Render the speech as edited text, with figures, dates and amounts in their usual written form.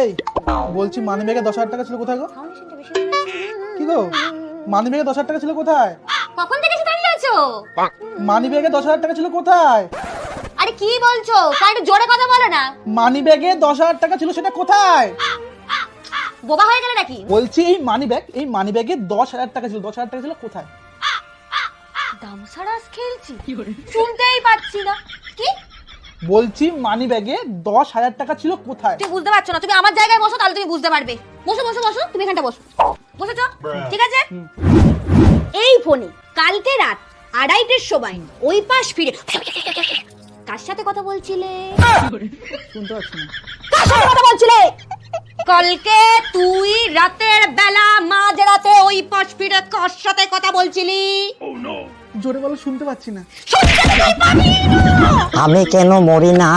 এই বলছি মানি ব্যাগে 10,000 টাকা ছিল কোথায় গো? কি গো মানি ব্যাগে 10,000 টাকা ছিল কোথায়? কখন থেকে সেটা নিয়ে আছো? মানি ব্যাগে 10,000 টাকা ছিল কোথায়? আরে কি বলছো? একটু জোরে কথা বলো না। মানি ব্যাগে 10,000 টাকা ছিল সেটা কোথায়? বোবা হয়ে গেলে নাকি? বলছি এই মানি ব্যাগে 10,000 টাকা ছিল, 10,000 টাকা ছিল কোথায়? দামসারাস খেলছি, শুনতেই পাচ্ছি না। কি বলছি মানি ব্যাগে 10,000 টাকা ছিল কোথায়? তুমি বুঝতে পারছো না? তুমি আমার জায়গায় বসো, তাহলে তুমি বুঝতে পারবে। বসো বসো বসো, তুমি এখানটা বসো। বসেছো? ঠিক আছে। এই ফোনে কালকে রাত 2:30টার সময় ওই পাশ ফিরে কার সাথে কথা বলছিলে? শুনতে পাচ্ছি না। কার সাথে কথা বলছিলে? কালকে তুই রাতের বেলা মাঝরাতে ওই পাশ ফিরে কার সাথে কথা বলছিলি? জোরে বলো, শুনতে পাচ্ছি না। শুনতে তো পারি না। আমি কেন মরি না?